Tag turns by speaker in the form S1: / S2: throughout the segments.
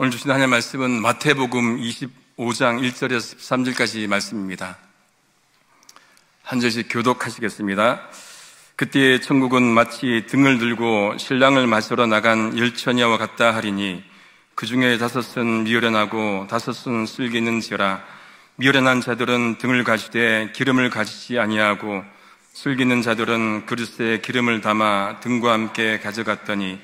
S1: 오늘 주신 하나님의 말씀은 마태복음 25장 1절에서 13절까지 말씀입니다. 한 절씩 교독하시겠습니다. 그때 천국은 마치 등을 들고 신랑을 맞으러 나간 열처녀와 같다 하리니 그 중에 5은 미련하고 5은 슬기는지라. 미련한 자들은 등을 가지되 기름을 가지지 아니하고 슬기는 자들은 그릇에 기름을 담아 등과 함께 가져갔더니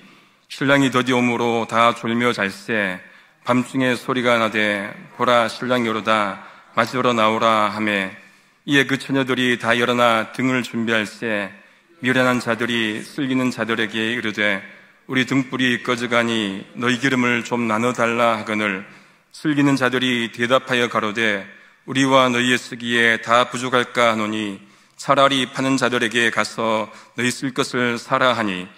S1: 신랑이 더디 오므로 다 졸며 잘세. 밤중에 소리가 나되 보라 신랑이 오르다 맞으러 나오라 하매 이에 그 처녀들이 다 일어나 등을 준비할세. 미련한 자들이 슬기는 자들에게 이르되 우리 등불이 꺼져가니 너희 기름을 좀 나눠달라 하거늘 슬기는 자들이 대답하여 가로되 우리와 너희의 쓰기에 다 부족할까 하노니 차라리 파는 자들에게 가서 너희 쓸 것을 사라 하니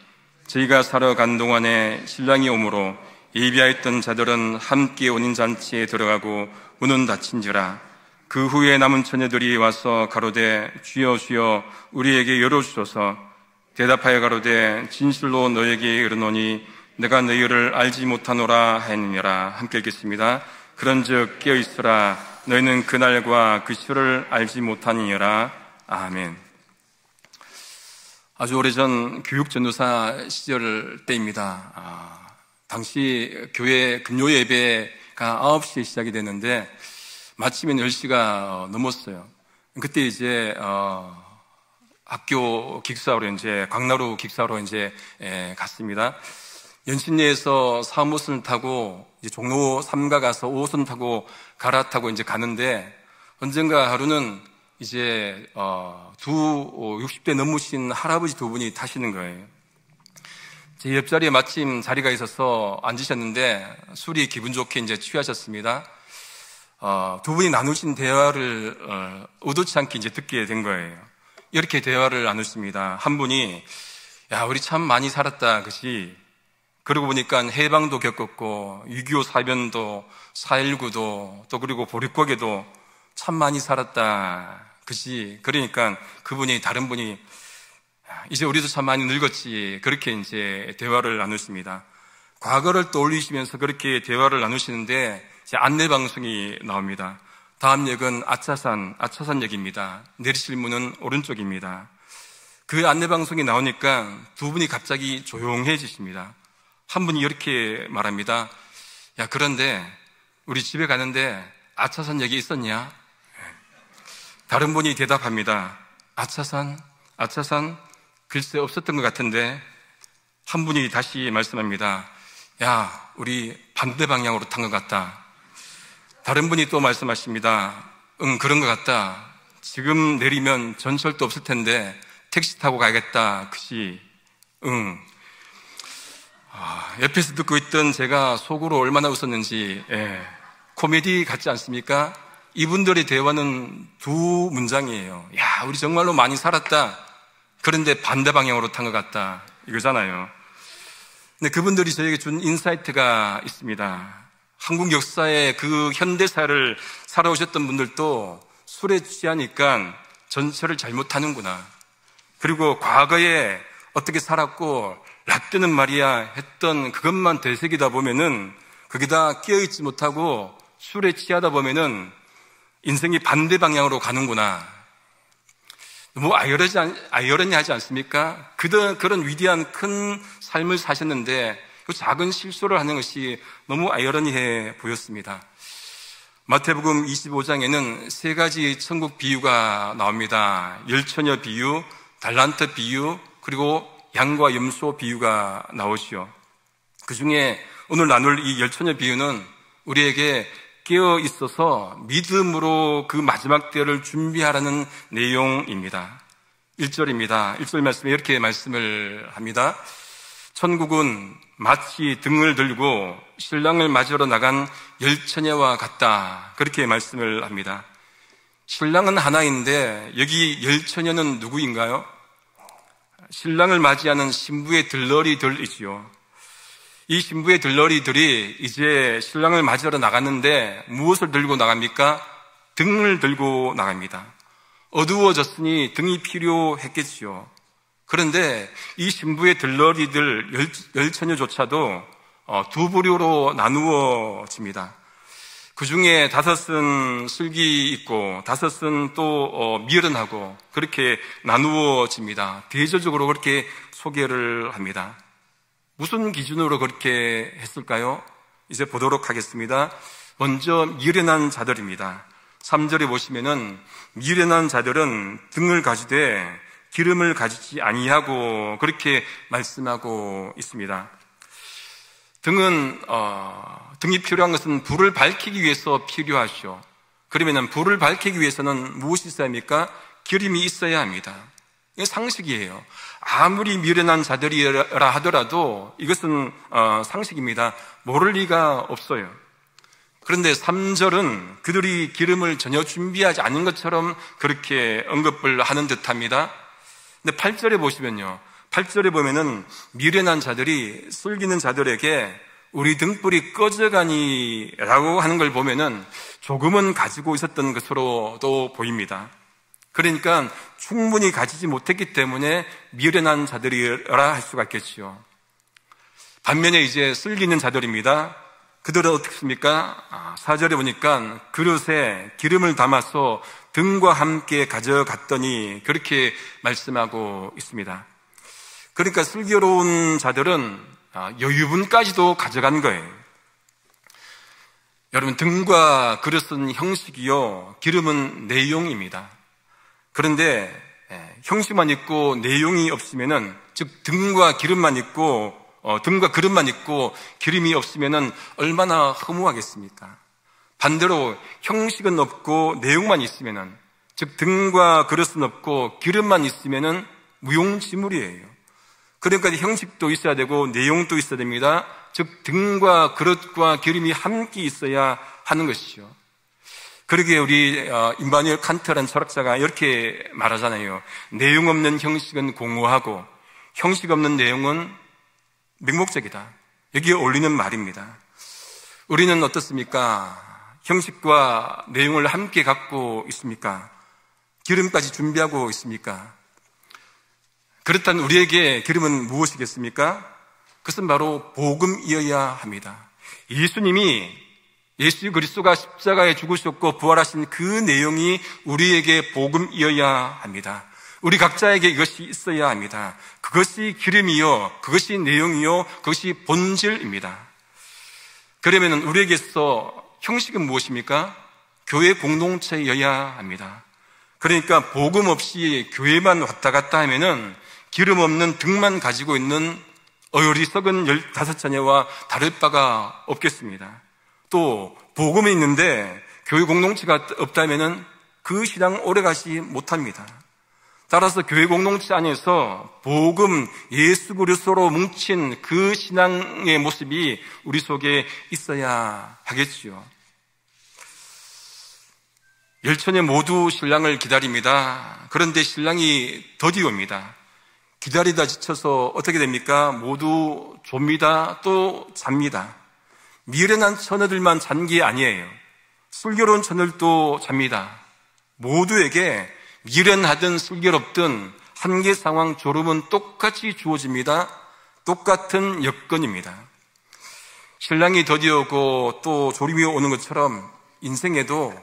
S1: 저희가 사러 간 동안에 신랑이 오므로 예비하였던 자들은 함께 혼인잔치에 들어가고 문은 닫힌지라. 그 후에 남은 처녀들이 와서 가로되 주여 주여 우리에게 열어주소서. 대답하여 가로되 진실로 너에게 이르노니 내가 너희를 알지 못하노라 하느니라. 함께 읽겠습니다. 그런즉 깨어있으라 너희는 그날과 그 시를 알지 못하니라. 아멘. 아주 오래전 교육전도사 시절 때입니다. 당시 교회 금요 예배가 9시에 시작이 됐는데 마치면 10시가 넘었어요. 그때 이제 학교 기숙사로 이제 광나루 기숙사로 이제 갔습니다. 연신내에서 4호선을 타고 이제 종로 3가 가서 5호선 타고 갈아타고 이제 가는데 언젠가 하루는 이제 60대 넘으신 할아버지 2분이 타시는 거예요. 제 옆자리에 마침 자리가 있어서 앉으셨는데 술이 기분 좋게 이제 취하셨습니다. 2분이 나누신 대화를 의도치 않게 이제 듣게 된 거예요. 이렇게 대화를 나누십니다. 한 분이 야 우리 참 많이 살았다 그치? 그러고 보니까 해방도 겪었고 6.25 사변도 4.19도 또 그리고 보릿고개도 참 많이 살았다 그치? 그러니까 그분이 다른 분이 이제 우리도 참 많이 늙었지 그렇게 이제 대화를 나누십니다. 과거를 떠올리시면서 그렇게 대화를 나누시는데 이제 안내방송이 나옵니다. 다음 역은 아차산역입니다. 내리실 문은 오른쪽입니다. 그 안내방송이 나오니까 2분이 갑자기 조용해지십니다. 한 분이 이렇게 말합니다. 야 그런데 우리 집에 가는데 아차산역이 있었냐? 다른 분이 대답합니다. 아차산 글쎄 없었던 것 같은데. 한 분이 다시 말씀합니다. 야 우리 반대 방향으로 탄 것 같다. 다른 분이 또 말씀하십니다. 응 그런 것 같다. 지금 내리면 전철도 없을 텐데 택시 타고 가야겠다. 그치? 응. 옆에서 듣고 있던 제가 속으로 얼마나 웃었는지 코미디 같지 않습니까? 이분들의 대화는 2 문장이에요. 야 우리 정말로 많이 살았다. 그런데 반대 방향으로 탄 것 같다 이거잖아요. 근데 그분들이 저에게 준 인사이트가 있습니다. 한국 역사의 그 현대사를 살아오셨던 분들도 술에 취하니까 전철을 잘못하는구나. 그리고 과거에 어떻게 살았고 라떼는 말이야 했던 그것만 되새기다 보면은 거기다 끼어있지 못하고 술에 취하다 보면은 인생이 반대 방향으로 가는구나. 너무 아이러니하지 않습니까? 그런 위대한 큰 삶을 사셨는데 그 작은 실수를 하는 것이 너무 아이러니해 보였습니다. 마태복음 25장에는 3가지 천국 비유가 나옵니다. 열처녀 비유, 달란트 비유, 그리고 양과 염소 비유가 나오시오. 그 중에 오늘 나눌 이 열처녀 비유는 우리에게 깨어 있어서 믿음으로 그 마지막 때를 준비하라는 내용입니다. 1절입니다. 1절 말씀에 이렇게 말씀을 합니다. 천국은 마치 등을 들고 신랑을 맞으러 나간 열처녀와 같다. 그렇게 말씀을 합니다. 신랑은 하나인데 여기 열처녀는 누구인가요? 신랑을 맞이하는 신부의 들러리들이지요. 이 신부의 들러리들이 이제 신랑을 맞으러 나갔는데 무엇을 들고 나갑니까? 등을 들고 나갑니다. 어두워졌으니 등이 필요했겠지요. 그런데 이 신부의 들러리들 열처녀조차도 두 부류로 나누어집니다. 그 중에 5은 슬기 있고 5은 또 미련하고 그렇게 나누어집니다. 대조적으로 그렇게 소개를 합니다. 무슨 기준으로 그렇게 했을까요? 이제 보도록 하겠습니다. 먼저 미련한 자들입니다. 3절에 보시면은 미련한 자들은 등을 가지되 기름을 가지지 아니하고 그렇게 말씀하고 있습니다. 등이 필요한 것은 불을 밝히기 위해서 필요하죠. 그러면은 불을 밝히기 위해서는 무엇이 있어야 합니까? 기름이 있어야 합니다. 이게 상식이에요. 아무리 미련한 자들이라 하더라도 이것은 상식입니다. 모를 리가 없어요. 그런데 3절은 그들이 기름을 전혀 준비하지 않은 것처럼 그렇게 언급을 하는 듯합니다. 근데 8절에 보시면요, 8절에 보면은 미련한 자들이 슬기는 자들에게 우리 등불이 꺼져가니 라고 하는 걸 보면은 조금은 가지고 있었던 것으로도 보입니다. 그러니까 충분히 가지지 못했기 때문에 미련한 자들이라 할 수가 있겠지요. 반면에 이제 슬기는 자들입니다. 그들은 어떻습니까? 4절에 보니까 그릇에 기름을 담아서 등과 함께 가져갔더니 그렇게 말씀하고 있습니다. 그러니까 슬기로운 자들은 여유분까지도 가져간 거예요. 여러분, 등과 그릇은 형식이요, 기름은 내용입니다. 그런데 형식만 있고 내용이 없으면은, 즉 등과 기름만 있고 등과 그릇만 있고 기름이 없으면은 얼마나 허무하겠습니까? 반대로 형식은 없고 내용만 있으면은, 즉 등과 그릇은 없고 기름만 있으면은 무용지물이에요. 그러니까 형식도 있어야 되고 내용도 있어야 됩니다. 즉 등과 그릇과 기름이 함께 있어야 하는 것이죠. 그러기에 우리 임마누엘 칸트라는 철학자가 이렇게 말하잖아요. 내용 없는 형식은 공허하고 형식 없는 내용은 맹목적이다. 여기에 어울리는 말입니다. 우리는 어떻습니까? 형식과 내용을 함께 갖고 있습니까? 기름까지 준비하고 있습니까? 그렇다면 우리에게 기름은 무엇이겠습니까? 그것은 바로 복음이어야 합니다. 예수 그리스도가 십자가에 죽으셨고 부활하신 그 내용이 우리에게 복음이어야 합니다. 우리 각자에게 이것이 있어야 합니다. 그것이 기름이요, 그것이 내용이요, 그것이 본질입니다. 그러면 우리에게서 형식은 무엇입니까? 교회 공동체여야 합니다. 그러니까 복음 없이 교회만 왔다 갔다 하면은 기름 없는 등만 가지고 있는 어리석은 15자녀와 다를 바가 없겠습니다. 또 복음이 있는데 교회 공동체가 없다면은 그 신앙 오래가지 못합니다. 따라서 교회 공동체 안에서 복음, 예수 그리스도로 뭉친 그 신앙의 모습이 우리 속에 있어야 하겠지요. 열처녀 모두 신랑을 기다립니다. 그런데 신랑이 더디 옵니다. 기다리다 지쳐서 어떻게 됩니까? 모두 좁니다. 또 잡니다. 미련한 처녀들만 잔 게 아니에요. 슬기로운 처녀들도 잡니다. 모두에게 미련하든 슬기롭든 한계 상황 졸음은 똑같이 주어집니다. 똑같은 여건입니다. 신랑이 더디오고 또 졸음이 오는 것처럼 인생에도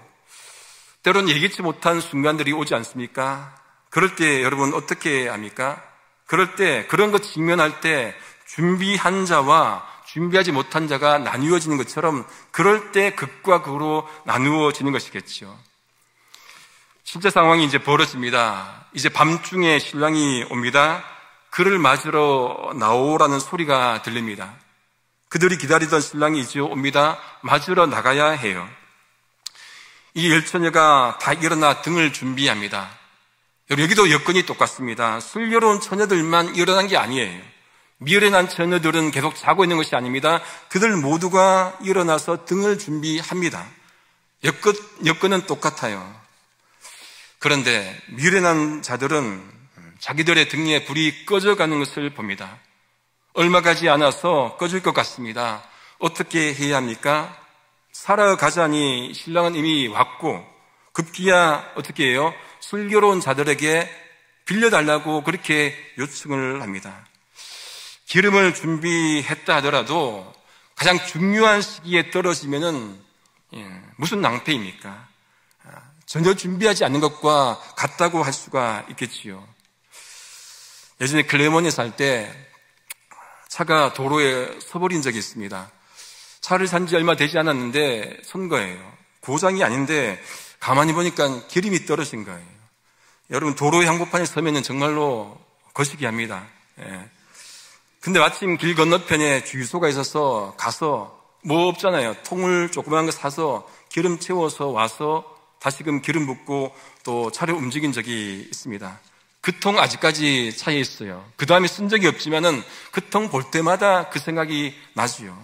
S1: 때론 예기치 못한 순간들이 오지 않습니까? 그럴 때 여러분 어떻게 합니까? 그럴 때 그런 것 직면할 때 준비한 자와 준비하지 못한 자가 나뉘어지는 것처럼 그럴 때 극과 극으로 나누어지는 것이겠죠. 실제 상황이 이제 벌어집니다. 이제 밤중에 신랑이 옵니다. 그를 맞으러 나오라는 소리가 들립니다. 그들이 기다리던 신랑이 이제 옵니다. 맞으러 나가야 해요. 이 열처녀가 다 일어나 등을 준비합니다. 여기도 여건이 똑같습니다. 슬기로운 처녀들만 일어난 게 아니에요. 미련한 처녀들은 계속 자고 있는 것이 아닙니다. 그들 모두가 일어나서 등을 준비합니다. 여건은 똑같아요. 그런데 미련한 자들은 자기들의 등에 불이 꺼져가는 것을 봅니다. 얼마 가지 않아서 꺼질 것 같습니다. 어떻게 해야 합니까? 살아가자니 신랑은 이미 왔고 급기야 어떻게 해요? 슬기로운 자들에게 빌려달라고 그렇게 요청을 합니다. 기름을 준비했다 하더라도 가장 중요한 시기에 떨어지면은 무슨 낭패입니까? 전혀 준비하지 않는 것과 같다고 할 수가 있겠지요. 예전에 클레몬에 살 때 차가 도로에 서버린 적이 있습니다. 차를 산 지 얼마 되지 않았는데 선 거예요. 고장이 아닌데 가만히 보니까 기름이 떨어진 거예요. 여러분, 도로의 한복판에 서면은 정말로 거시기 합니다. 근데 마침 길 건너편에 주유소가 있어서 가서 뭐 없잖아요. 통을 조그만 거 사서 기름 채워서 와서 다시금 기름 붓고 또 차를 움직인 적이 있습니다. 그 통 아직까지 차에 있어요. 그 다음에 쓴 적이 없지만은 그 통 볼 때마다 그 생각이 나지요.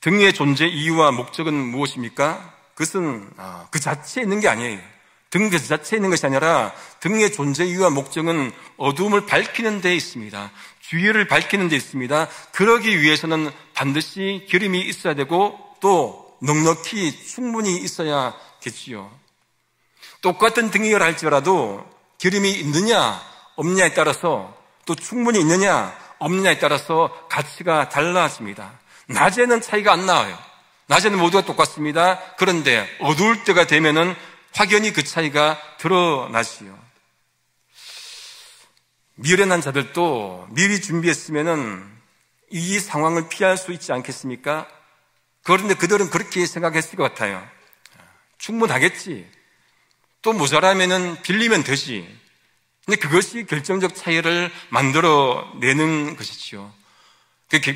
S1: 등의 존재 이유와 목적은 무엇입니까? 그것은 그 자체에 있는 게 아니에요. 등 그 자체에 있는 것이 아니라 등의 존재 이유와 목적은 어두움을 밝히는 데 있습니다. 주위를 밝히는 데 있습니다. 그러기 위해서는 반드시 기름이 있어야 되고 또 넉넉히 충분히 있어야겠지요. 똑같은 등이라 할지라도 기름이 있느냐 없느냐에 따라서 또 충분히 있느냐 없느냐에 따라서 가치가 달라집니다. 낮에는 차이가 안 나와요. 낮에는 모두가 똑같습니다. 그런데 어두울 때가 되면은 확연히 그 차이가 드러나지요. 미련한 자들도 미리 준비했으면은 이 상황을 피할 수 있지 않겠습니까? 그런데 그들은 그렇게 생각했을 것 같아요. 충분하겠지. 또 모자라면은 빌리면 되지. 근데 그것이 결정적 차이를 만들어내는 것이지요.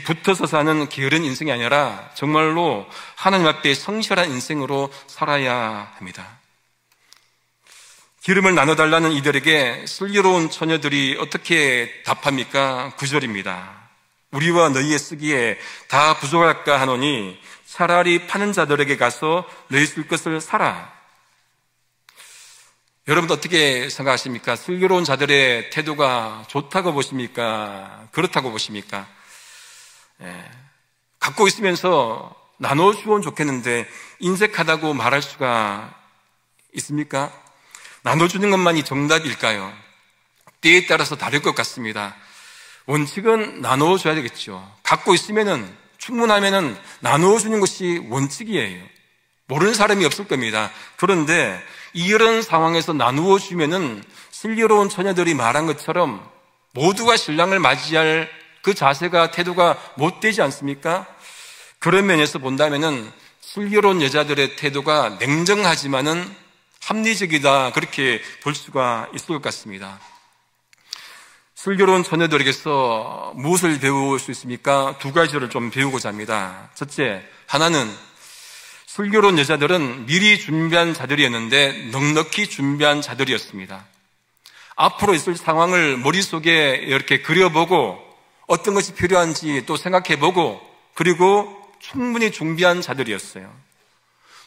S1: 붙어서 사는 게으른 인생이 아니라 정말로 하나님 앞에 성실한 인생으로 살아야 합니다. 기름을 나눠달라는 이들에게 슬기로운 처녀들이 어떻게 답합니까? 9절입니다. 우리와 너희의 쓰기에 다 부족할까 하노니 차라리 파는 자들에게 가서 너희 쓸 것을 사라. 여러분 어떻게 생각하십니까? 슬기로운 자들의 태도가 좋다고 보십니까? 그렇다고 보십니까? 갖고 있으면서 나눠주면 좋겠는데 인색하다고 말할 수가 있습니까? 나눠주는 것만이 정답일까요? 때에 따라서 다를 것 같습니다. 원칙은 나눠줘야 되겠죠. 갖고 있으면은 충분하면은 나눠주는 것이 원칙이에요. 모르는 사람이 없을 겁니다. 그런데 이런 상황에서 나누어 주면은 슬기로운 처녀들이 말한 것처럼 모두가 신랑을 맞이할 그 자세가 태도가 못되지 않습니까? 그런 면에서 본다면은 슬기로운 여자들의 태도가 냉정하지만은 합리적이다, 그렇게 볼 수가 있을 것 같습니다. 슬기로운 처녀들에게서 무엇을 배울 수 있습니까? 두 가지를 좀 배우고자 합니다. 첫째, 하나는 슬기로운 여자들은 미리 준비한 자들이었는데 넉넉히 준비한 자들이었습니다. 앞으로 있을 상황을 머릿속에 이렇게 그려보고 어떤 것이 필요한지 또 생각해보고 그리고 충분히 준비한 자들이었어요.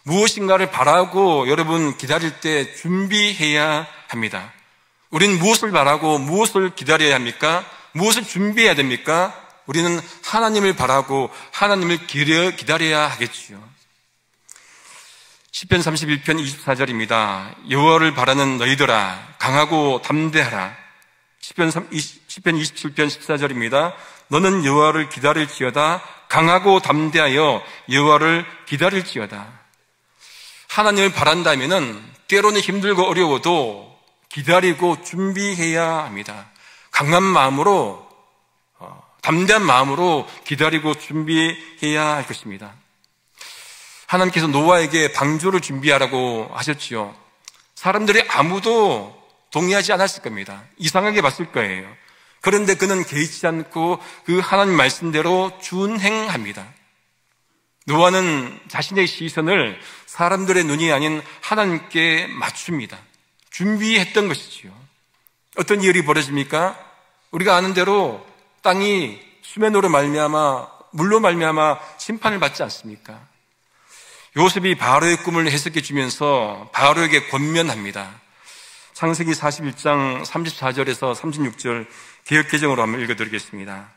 S1: 무엇인가를 바라고 여러분 기다릴 때 준비해야 합니다. 우리는 무엇을 바라고 무엇을 기다려야 합니까? 무엇을 준비해야 됩니까? 우리는 하나님을 바라고 하나님을 기다려야 하겠지요. 시편 31편 24절입니다. 여호와를 바라는 너희들아 강하고 담대하라. 시편 27편 14절입니다. 너는 여호와를 기다릴지어다 강하고 담대하여 여호와를 기다릴지어다. 하나님을 바란다면은 때로는 힘들고 어려워도 기다리고 준비해야 합니다. 강한 마음으로 담대한 마음으로 기다리고 준비해야 할 것입니다. 하나님께서 노아에게 방주를 준비하라고 하셨지요. 사람들이 아무도 동의하지 않았을 겁니다. 이상하게 봤을 거예요. 그런데 그는 개의치 않고 그 하나님 말씀대로 준행합니다. 노아는 자신의 시선을 사람들의 눈이 아닌 하나님께 맞춥니다. 준비했던 것이지요. 어떤 일이 벌어집니까? 우리가 아는 대로 땅이 수면으로 말미암아 물로 말미암아 심판을 받지 않습니까? 요셉이 바로의 꿈을 해석해 주면서 바로에게 권면합니다. 창세기 41장 34절에서 36절 개역개정으로 한번 읽어드리겠습니다.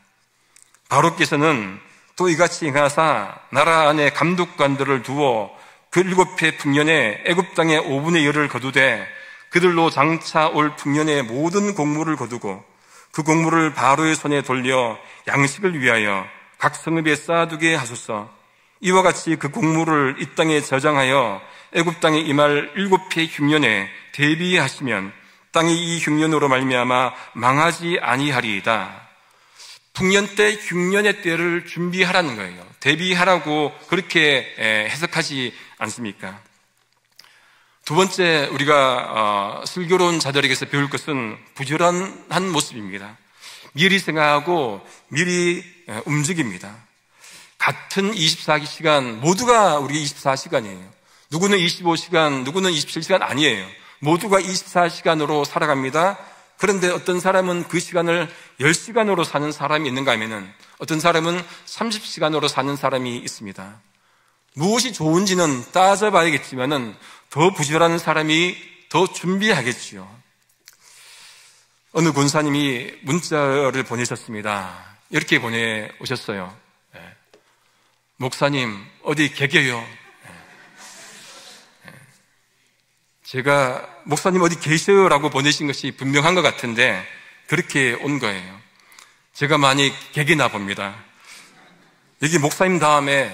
S1: 바로께서는 또 이같이 행하사 나라 안에 감독관들을 두어 그 7해 풍년에 애굽 땅의 5분의 1을 거두되 그들로 장차 올 풍년의 모든 곡물을 거두고 그 곡물을 바로의 손에 돌려 양식을 위하여 각 성읍에 쌓아두게 하소서. 이와 같이 그 곡물을 이 땅에 저장하여 애굽 땅에 임할 7해의 흉년에 대비하시면 땅이 이 흉년으로 말미암아 망하지 아니하리이다. 풍년 때 흉년의 때를 준비하라는 거예요. 대비하라고 그렇게 해석하지 않습니까? 두 번째 우리가 슬기로운 자들에게서 배울 것은 부지런한 모습입니다. 미리 생각하고 미리 움직입니다. 같은 24시간 모두가 우리 24시간이에요. 누구는 25시간, 누구는 27시간 아니에요. 모두가 24시간으로 살아갑니다. 그런데 어떤 사람은 그 시간을 10시간으로 사는 사람이 있는가 하면은 어떤 사람은 30시간으로 사는 사람이 있습니다. 무엇이 좋은지는 따져봐야겠지만은 더 부지런한 사람이 더 준비하겠지요. 어느 권사님이 문자를 보내셨습니다. 이렇게 보내오셨어요. 목사님, 어디 계세요? 제가 목사님 어디 계세요? 라고 보내신 것이 분명한 것 같은데 그렇게 온 거예요. 제가 많이 개기나 봅니다. 여기 목사님 다음에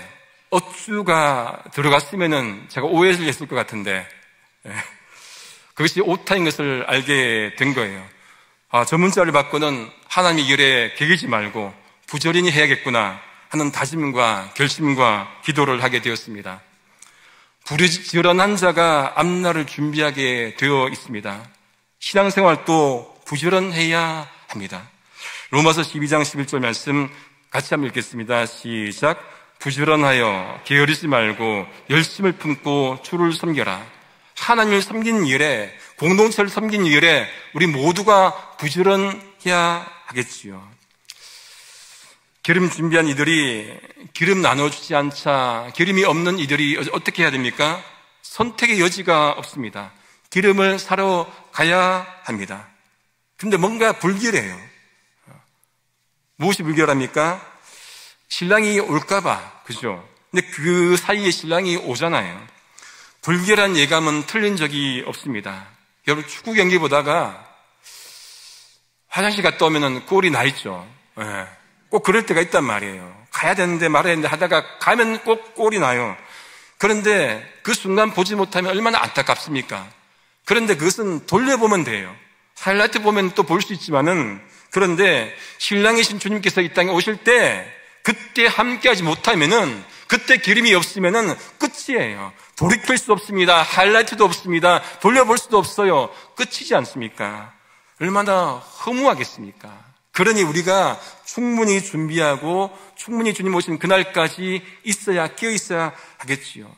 S1: 어쭈가 들어갔으면은 제가 오해를 했을 것 같은데 그것이 오타인 것을 알게 된 거예요. 저 문자를 받고는 하나님의 일에 개기지 말고 부지런히 해야겠구나 하는 다짐과 결심과 기도를 하게 되었습니다. 부지런한 자가 앞날을 준비하게 되어 있습니다. 신앙생활도 부지런해야 합니다. 로마서 12장 11절 말씀 같이 한번 읽겠습니다. 시작. 부지런하여 게으르지 말고 열심을 품고 주를 섬겨라. 하나님을 섬기는 일에, 공동체를 섬기는 일에 우리 모두가 부지런해야 하겠지요. 기름 준비한 이들이 기름 나눠주지 않자 기름이 없는 이들이 어떻게 해야 됩니까? 선택의 여지가 없습니다. 기름을 사러 가야 합니다. 근데 뭔가 불길해요. 무엇이 불길합니까? 신랑이 올까봐, 그죠? 근데 그 사이에 신랑이 오잖아요. 불길한 예감은 틀린 적이 없습니다. 여러분 축구 경기 보다가 화장실 갔다 오면은 꼴이 나 있죠. 꼭 그럴 때가 있단 말이에요. 가야 되는데 말아야 되는데 하다가 가면 꼭 꼴이 나요. 그런데 그 순간 보지 못하면 얼마나 안타깝습니까? 그런데 그것은 돌려보면 돼요. 하이라이트 보면 또 볼 수 있지만은, 그런데 신랑이신 주님께서 이 땅에 오실 때 그때 함께하지 못하면은, 그때 기름이 없으면은 끝이에요. 돌이킬 수 없습니다. 하이라이트도 없습니다. 돌려볼 수도 없어요. 끝이지 않습니까? 얼마나 허무하겠습니까? 그러니 우리가 충분히 준비하고 충분히 주님 오신 그날까지 끼어 있어야 하겠지요.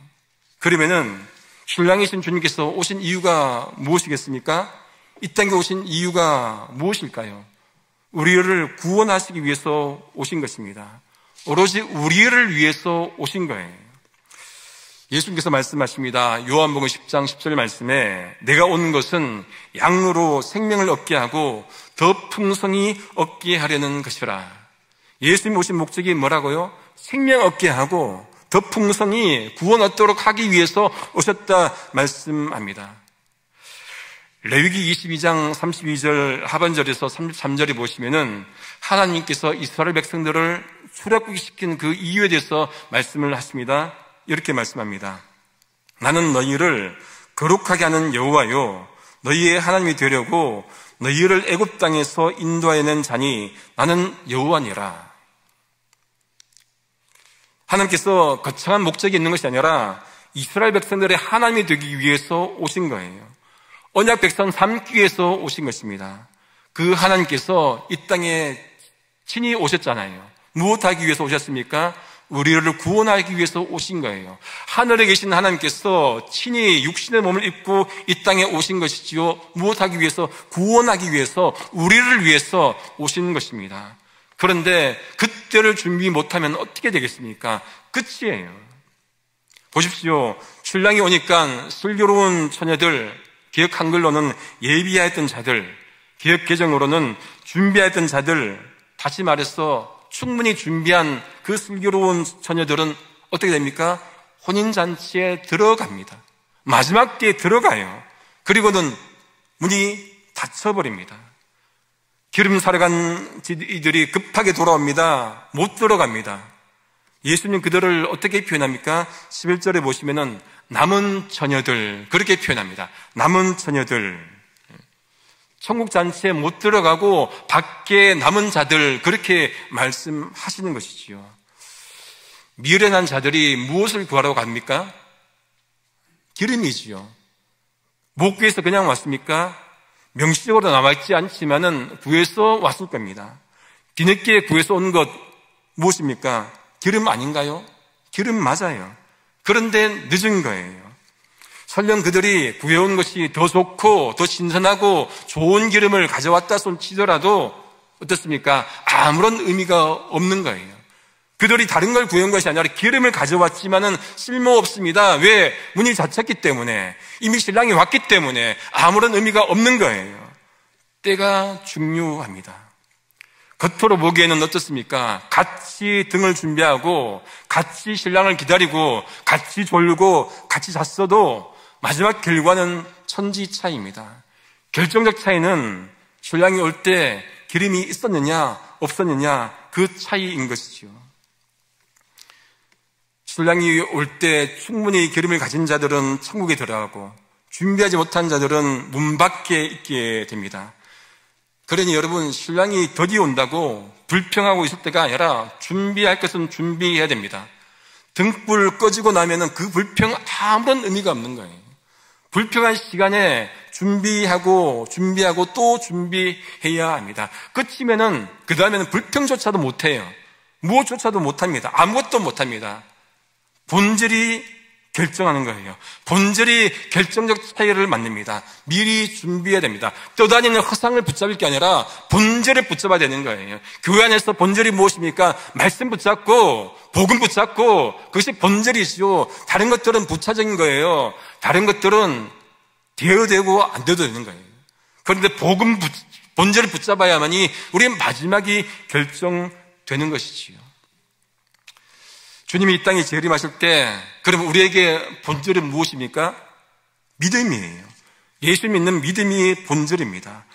S1: 그러면은 신랑이신 주님께서 오신 이유가 무엇이겠습니까? 이 땅에 오신 이유가 무엇일까요? 우리를 구원하시기 위해서 오신 것입니다. 오로지 우리를 위해서 오신 거예요. 예수님께서 말씀하십니다. 요한복음 10장 10절 말씀에 내가 온 것은 양으로 생명을 얻게 하고 더 풍성히 얻게 하려는 것이라. 예수님 오신 목적이 뭐라고요? 생명 얻게 하고 더 풍성히 구원 얻도록 하기 위해서 오셨다 말씀합니다. 레위기 22장 32절 하반절에서 33절에 보시면은 하나님께서 이스라엘 백성들을 출애굽시킨 그 이유에 대해서 말씀을 하십니다. 이렇게 말씀합니다. 나는 너희를 거룩하게 하는 여호와요 너희의 하나님이 되려고 너희를 애굽 땅에서 인도하여낸 자니 나는 여호와니라. 하나님께서 거창한 목적이 있는 것이 아니라 이스라엘 백성들의 하나님이 되기 위해서 오신 거예요. 언약 백성 삼기 위해서 오신 것입니다. 그 하나님께서 이 땅에 친히 오셨잖아요. 무엇하기 위해서 오셨습니까? 우리를 구원하기 위해서 오신 거예요. 하늘에 계신 하나님께서 친히 육신의 몸을 입고 이 땅에 오신 것이지요. 무엇하기 위해서? 구원하기 위해서, 우리를 위해서 오신 것입니다. 그런데 그때를 준비 못하면 어떻게 되겠습니까? 끝이에요. 보십시오. 신랑이 오니까 슬기로운 처녀들, 개역 한글로는 예비하였던 자들, 개역 개정으로는 준비하였던 자들, 다시 말해서 충분히 준비한 그 슬기로운 처녀들은 어떻게 됩니까? 혼인잔치에 들어갑니다. 마지막 때에 들어가요. 그리고는 문이 닫혀버립니다. 기름 사러 간 이들이 급하게 돌아옵니다. 못 들어갑니다. 예수님 그들을 어떻게 표현합니까? 11절에 보시면은 남은 처녀들 그렇게 표현합니다. 남은 처녀들, 천국 잔치에 못 들어가고 밖에 남은 자들 그렇게 말씀하시는 것이지요. 미련한 자들이 무엇을 구하러 갑니까? 기름이지요. 못 구해서 그냥 왔습니까? 명시적으로 남아있지 않지만은 구해서 왔을 겁니다. 뒤늦게 구해서 온 것 무엇입니까? 기름 아닌가요? 기름 맞아요. 그런데 늦은 거예요. 설령 그들이 구해온 것이 더 좋고 더 신선하고 좋은 기름을 가져왔다 손치더라도 어떻습니까? 아무런 의미가 없는 거예요. 그들이 다른 걸 구해온 것이 아니라 기름을 가져왔지만은 쓸모없습니다. 왜? 문이 닫혔기 때문에, 이미 신랑이 왔기 때문에 아무런 의미가 없는 거예요. 때가 중요합니다. 겉으로 보기에는 어떻습니까? 같이 등을 준비하고 같이 신랑을 기다리고 같이 졸고 같이 잤어도 마지막 결과는 천지 차이입니다. 결정적 차이는 신랑이 올 때 기름이 있었느냐 없었느냐 그 차이인 것이죠. 신랑이 올 때 충분히 기름을 가진 자들은 천국에 들어가고 준비하지 못한 자들은 문 밖에 있게 됩니다. 그러니 여러분, 신랑이 더디 온다고 불평하고 있을 때가 아니라 준비할 것은 준비해야 됩니다. 등불 꺼지고 나면은 그 불평 아무런 의미가 없는 거예요. 불평한 시간에 준비하고 또 준비해야 합니다. 끝이면은 그 다음에는 불평조차도 못해요. 무엇조차도 못합니다. 아무것도 못합니다. 본질이 결정하는 거예요. 본질이 결정적 차이를 만듭니다. 미리 준비해야 됩니다. 떠다니는 허상을 붙잡을 게 아니라 본질을 붙잡아야 되는 거예요. 교회 안에서 본질이 무엇입니까? 말씀 붙잡고 복음 붙잡고 그것이 본질이죠. 다른 것들은 부차적인 거예요. 다른 것들은 되어도 되고 안 되어도 되는 거예요. 그런데 본질을 붙잡아야만이 우리의 마지막이 결정되는 것이지요. 주님이 이 땅에 재림하실 때 그럼 우리에게 본질은 무엇입니까? 믿음이에요. 예수 믿는 믿음이 본질입니다.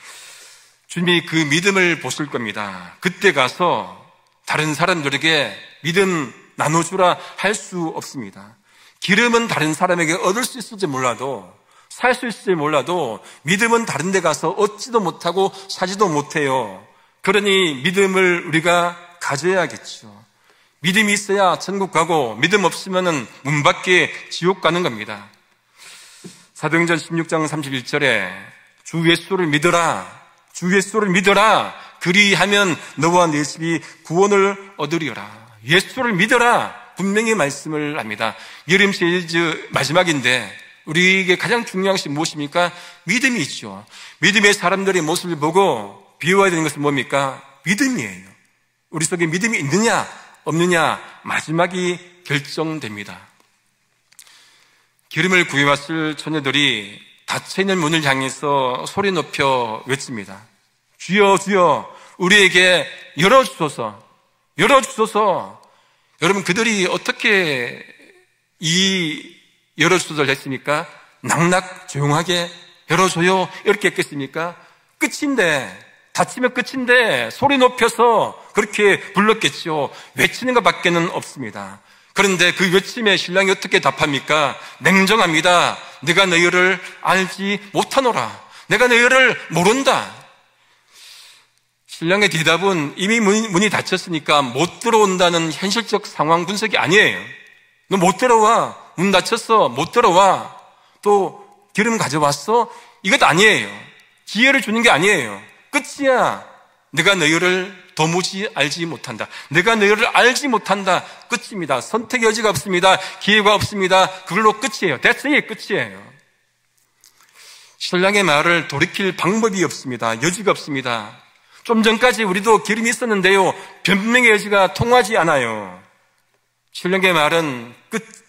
S1: 주님이 그 믿음을 보실 겁니다. 그때 가서 다른 사람들에게 믿음 나눠주라 할 수 없습니다. 기름은 다른 사람에게 얻을 수 있을지 몰라도 살 수 있을지 몰라도 믿음은 다른 데 가서 얻지도 못하고 사지도 못해요. 그러니 믿음을 우리가 가져야겠죠. 믿음이 있어야 천국 가고 믿음 없으면은 문 밖에 지옥 가는 겁니다. 사도행전 16장 31절에 주 예수를 믿어라. 주 예수를 믿어라. 그리하면 너와 네 집이 구원을 얻으리라. 예수를 믿어라. 분명히 말씀을 합니다. 예림 시리즈 마지막인데 우리에게 가장 중요한 것이 무엇입니까? 믿음이 있죠. 믿음의 사람들의 모습을 보고 비워야 되는 것은 뭡니까? 믿음이에요. 우리 속에 믿음이 있느냐 없느냐 마지막이 결정됩니다. 기름을 구해왔을 처녀들이 닫혀있는 문을 향해서 소리 높여 외칩니다. 주여 주여 우리에게 열어주소서. 열어주소서. 여러분, 그들이 어떻게 이 열어주소서를 했습니까? 낙낙 조용하게 열어줘요 이렇게 했겠습니까? 끝인데, 닫히면 끝인데 소리 높여서 그렇게 불렀겠죠. 외치는 것밖에는 없습니다. 그런데 그 외침에 신랑이 어떻게 답합니까? 냉정합니다. 내가 너희를 알지 못하노라. 내가 너희를 모른다. 신랑의 대답은 이미 문이 닫혔으니까 못 들어온다는 현실적 상황 분석이 아니에요. 너 못 들어와. 문 닫혔어. 못 들어와. 또 기름 가져왔어? 이것 아니에요. 기회를 주는 게 아니에요. 끝이야. 내가 너희를 도무지 알지 못한다. 내가 너희를 알지 못한다. 끝입니다. 선택의 여지가 없습니다. 기회가 없습니다. 그걸로 끝이에요. That's it. 끝이에요. 신랑의 말을 돌이킬 방법이 없습니다. 여지가 없습니다. 좀 전까지 우리도 기름이 있었는데요. 변명의 여지가 통하지 않아요. 신랑의 말은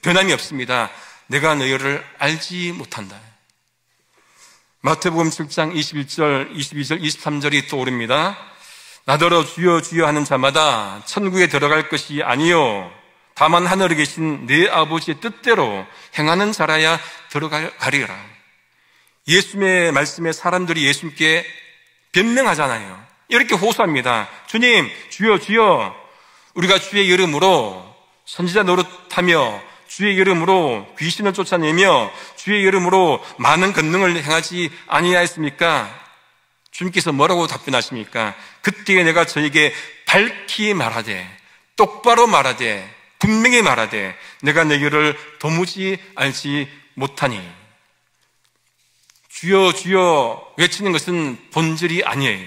S1: 변함이 없습니다. 내가 너희를 알지 못한다. 마태복음 7장 21절, 22절, 23절이 떠오릅니다. 나더러 주여 주여 하는 자마다 천국에 들어갈 것이 아니요 다만 하늘에 계신 내 아버지의 뜻대로 행하는 자라야 들어가리라. 예수님의 말씀에 사람들이 예수님께 변명하잖아요. 이렇게 호소합니다. 주님, 주여, 주여, 우리가 주의 이름으로 선지자 노릇하며 주의 이름으로 귀신을 쫓아내며 주의 이름으로 많은 권능을 행하지 아니하였습니까? 주님께서 뭐라고 답변하십니까? 그때에 내가 저에게 밝히 말하되, 똑바로 말하되, 분명히 말하되, 내가 내 길을 도무지 알지 못하니. 주여 주여 외치는 것은 본질이 아니에요.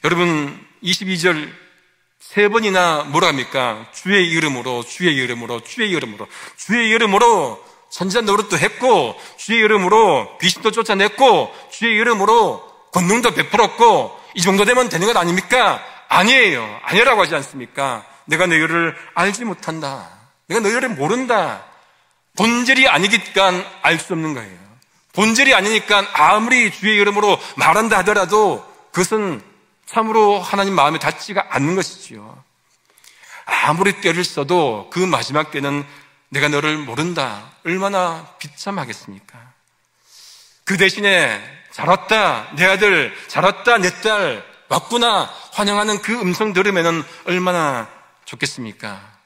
S1: 여러분 22절 3번이나 뭐라 합니까? 주의 이름으로, 주의 이름으로, 주의 이름으로, 주의 이름으로 선지자 노릇도 했고, 주의 이름으로 귀신도 쫓아냈고, 주의 이름으로 권능도 베풀었고, 이 정도 되면 되는 것 아닙니까? 아니에요. 아니라고 하지 않습니까? 내가 너희를 알지 못한다. 내가 너희를 모른다. 본질이 아니니까 알 수 없는 거예요. 본질이 아니니까 아무리 주의 이름으로 말한다 하더라도 그것은 참으로 하나님 마음에 닿지가 않는 것이지요. 아무리 때를 써도 그 마지막 때는 내가 너를 모른다. 얼마나 비참하겠습니까? 그 대신에 잘 왔다, 내 아들, 잘 왔다, 내 딸, 왔구나 환영하는 그 음성 들으면 얼마나 좋겠습니까?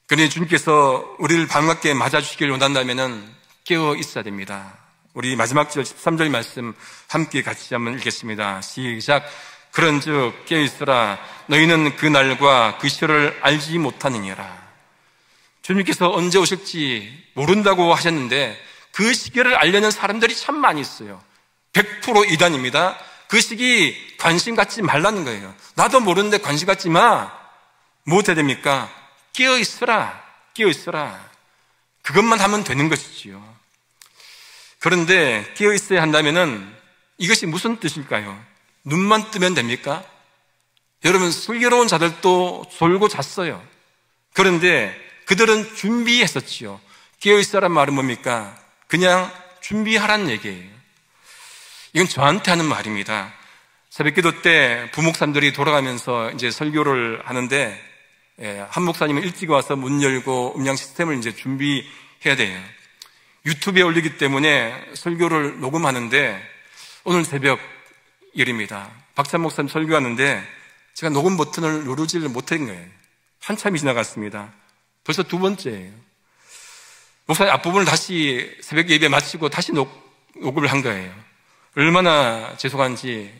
S1: 그러니 주님께서 우리를 반갑게 맞아주시길 원한다면 깨어 있어야 됩니다. 우리 마지막 절 13절 말씀 함께 같이 한번 읽겠습니다. 시작. 그런즉 깨어 있으라. 너희는 그 날과 그 시를 알지 못하느니라. 주님께서 언제 오실지 모른다고 하셨는데 그 시기를 알려는 사람들이 참 많이 있어요. 100% 이단입니다. 그 시기 관심 갖지 말라는 거예요. 나도 모르는데 관심 갖지 마. 뭐 해야 됩니까? 깨어 있으라. 깨어 있으라. 그것만 하면 되는 것이지요. 그런데 깨어 있어야 한다면은 이것이 무슨 뜻일까요? 눈만 뜨면 됩니까? 여러분, 슬기로운 자들도 졸고 잤어요. 그런데 그들은 준비했었지요. 깨어 있어란 말은 뭡니까? 그냥 준비하라는 얘기예요. 이건 저한테 하는 말입니다. 새벽기도 때 부목사님들이 돌아가면서 이제 설교를 하는데, 한 목사님은 일찍 와서 문 열고 음량 시스템을 이제 준비해야 돼요. 유튜브에 올리기 때문에 설교를 녹음하는데 오늘 새벽 일입니다. 박찬 목사님 설교하는데 제가 녹음 버튼을 누르지를 못한 거예요. 한참이 지나갔습니다. 벌써 2번째예요. 목사님 앞부분을 다시 새벽 예배 마치고 다시 녹음을 한 거예요. 얼마나 죄송한지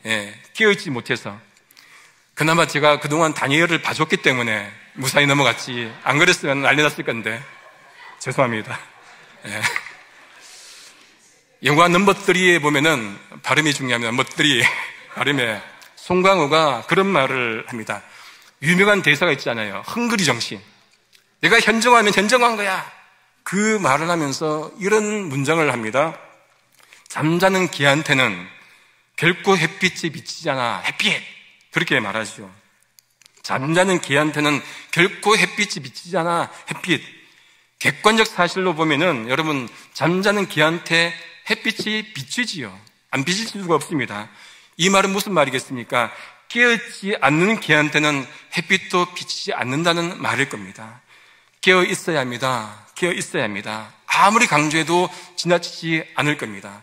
S1: 깨어있지 못해서. 그나마 제가 그동안 다니엘을 봐줬기 때문에 무사히 넘어갔지, 안 그랬으면 난리 났을 건데 죄송합니다. 영화 넘버 3에 보면은 발음이 중요합니다. 넘버 3 발음에 송강호가 그런 말을 합니다. 유명한 대사가 있잖아요. 헝그리 정신. 내가 현정하면 현정한 거야. 그 말을 하면서 이런 문장을 합니다. 잠자는 개한테는 결코 햇빛이 비치지 않아. 햇빛! 그렇게 말하죠. 잠자는 개한테는 결코 햇빛이 비치지 않아. 햇빛. 객관적 사실로 보면은 여러분, 잠자는 개한테 햇빛이 비치지요. 안 비칠 수가 없습니다. 이 말은 무슨 말이겠습니까? 깨어있지 않는 개한테는 햇빛도 비치지 않는다는 말일 겁니다. 깨어 있어야 합니다. 깨어 있어야 합니다. 아무리 강조해도 지나치지 않을 겁니다.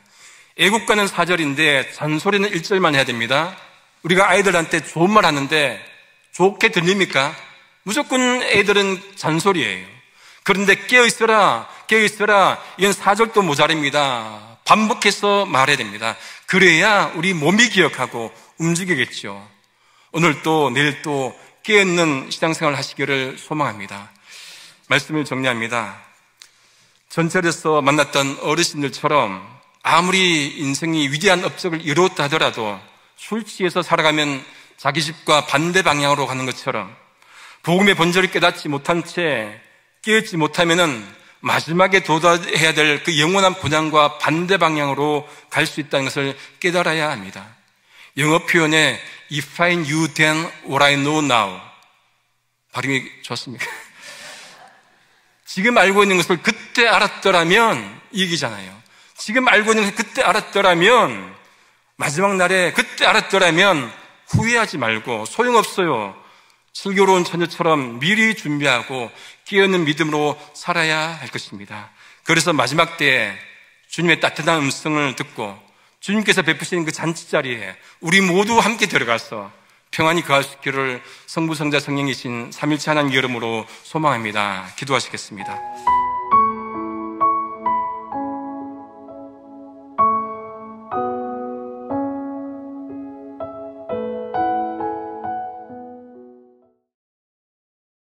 S1: 애국가는 4절인데 잔소리는 1절만 해야 됩니다. 우리가 아이들한테 좋은 말 하는데 좋게 들립니까? 무조건 애들은 잔소리예요. 그런데 깨어있어라, 깨어있어라, 이건 4절도 모자랍니다. 반복해서 말해야 됩니다. 그래야 우리 몸이 기억하고 움직이겠죠. 오늘 또 내일 또 깨어있는 신앙생활을 하시기를 소망합니다. 말씀을 정리합니다. 전철에서 만났던 어르신들처럼 아무리 인생이 위대한 업적을 이루었다 하더라도 술 취해서 살아가면 자기 집과 반대 방향으로 가는 것처럼 복음의 본질을 깨닫지 못한 채 깨닫지 못하면은 마지막에 도달해야 될 그 영원한 본향과 반대 방향으로 갈 수 있다는 것을 깨달아야 합니다. 영어 표현에 If I knew then what I know now. 발음이 좋습니까? 지금 알고 있는 것을 그때 알았더라면 이기잖아요. 지금 알고 있는 것을 그때 알았더라면, 마지막 날에 그때 알았더라면 후회하지 말고 소용없어요. 슬기로운 처녀처럼 미리 준비하고 깨어있는 믿음으로 살아야 할 것입니다. 그래서 마지막 때에 주님의 따뜻한 음성을 듣고 주님께서 베푸시는 그 잔치 자리에 우리 모두 함께 들어가서 평안히 거할 수 있기를 성부, 성자, 성령이신 삼일체 하나님 이름으로 소망합니다. 기도하시겠습니다.